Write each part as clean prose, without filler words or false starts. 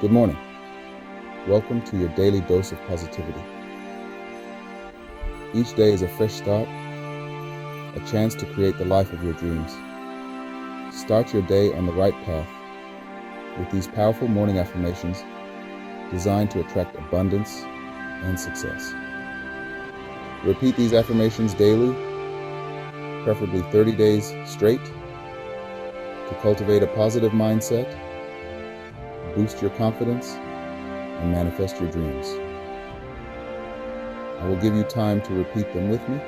Good morning. Welcome to your daily dose of positivity. Each day is a fresh start, a chance to create the life of your dreams. Start your day on the right path with these powerful morning affirmations designed to attract abundance and success. Repeat these affirmations daily, preferably 30 days straight, to cultivate a positive mindset, boost your confidence, and manifest your dreams. I will give you time to repeat them with me.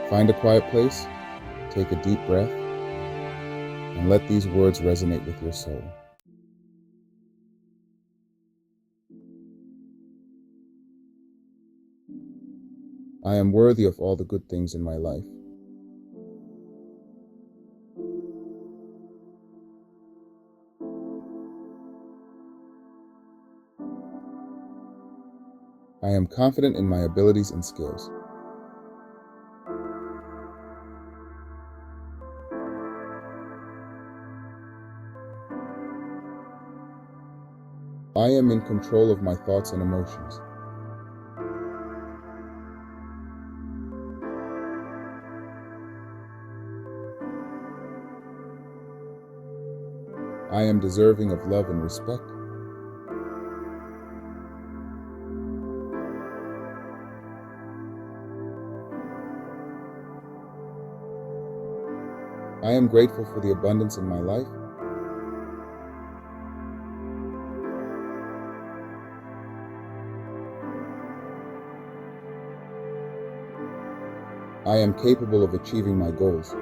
Find a quiet place, take a deep breath, and let these words resonate with your soul. I am worthy of all the good things in my life. I am confident in my abilities and skills. I am in control of my thoughts and emotions. I am deserving of love and respect. I am grateful for the abundance in my life. I am capable of achieving my goals.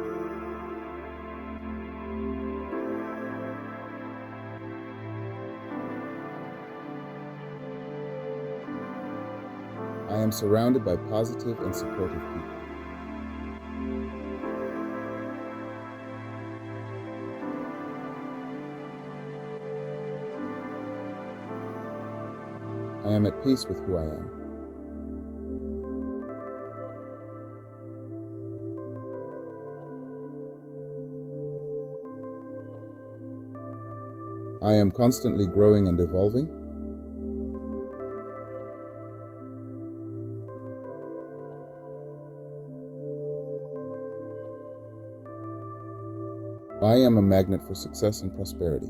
I am surrounded by positive and supportive people. I am at peace with who I am. I am constantly growing and evolving. I am a magnet for success and prosperity.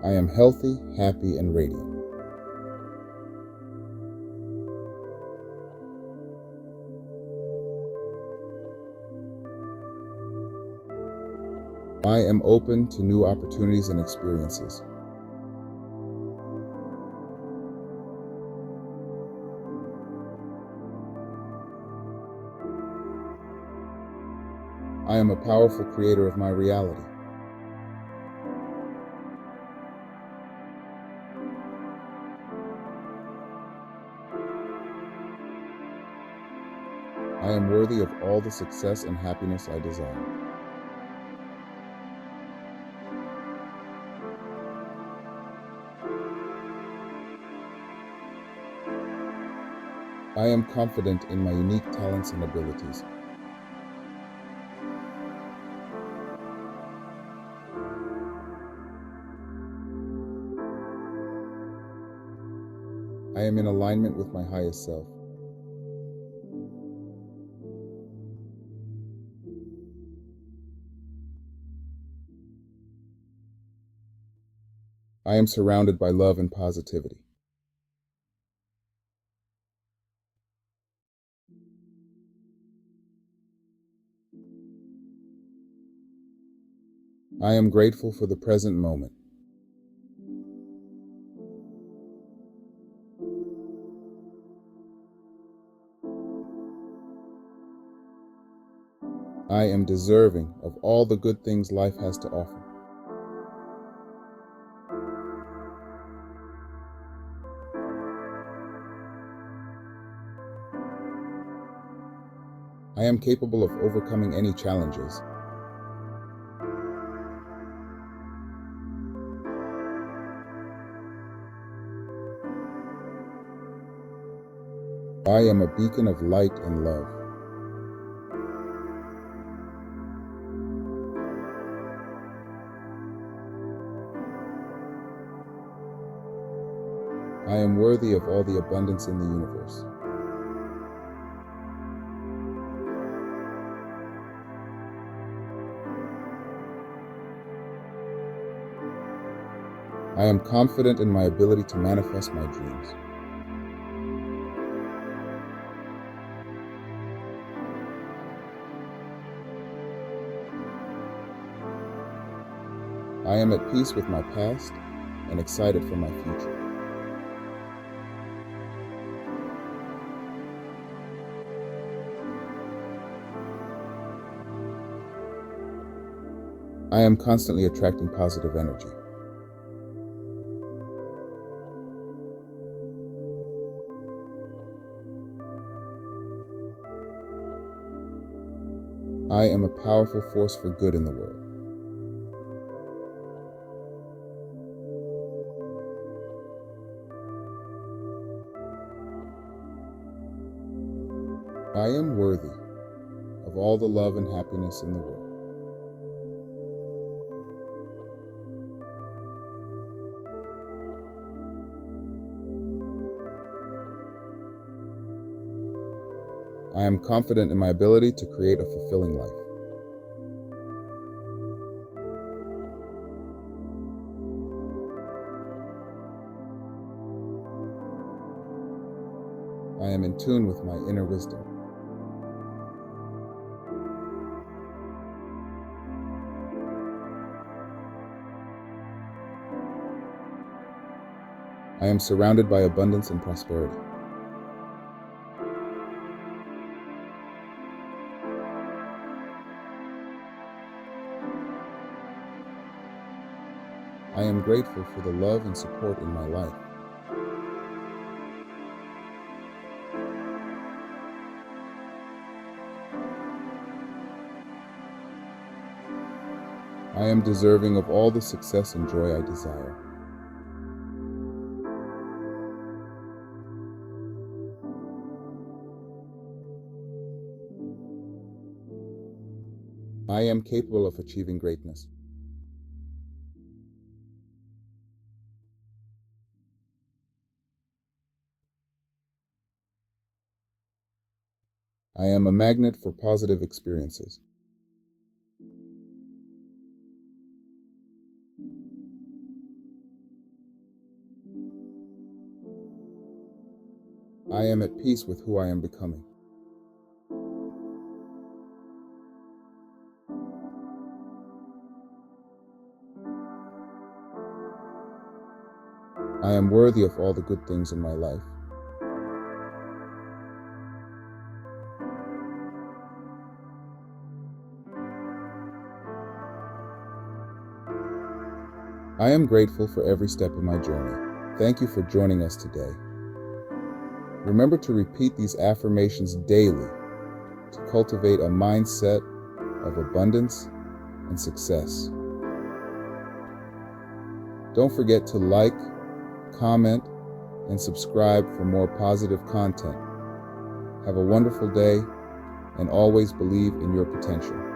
I am healthy, happy, and radiant. I am open to new opportunities and experiences. I am a powerful creator of my reality. I am worthy of all the success and happiness I desire. I am confident in my unique talents and abilities. I am in alignment with my highest self. I am surrounded by love and positivity. I am grateful for the present moment. I am deserving of all the good things life has to offer. I am capable of overcoming any challenges. I am a beacon of light and love. I am worthy of all the abundance in the universe. I am confident in my ability to manifest my dreams. I am at peace with my past and excited for my future. I am constantly attracting positive energy. I am a powerful force for good in the world. I am worthy of all the love and happiness in the world. I am confident in my ability to create a fulfilling life. I am in tune with my inner wisdom. I am surrounded by abundance and prosperity. I am grateful for the love and support in my life. I am deserving of all the success and joy I desire. I am capable of achieving greatness. I am a magnet for positive experiences. I am at peace with who I am becoming. I am worthy of all the good things in my life. I am grateful for every step of my journey. Thank you for joining us today. Remember to repeat these affirmations daily to cultivate a mindset of abundance and success. Don't forget to like, comment, and subscribe for more positive content. Have a wonderful day, and always believe in your potential.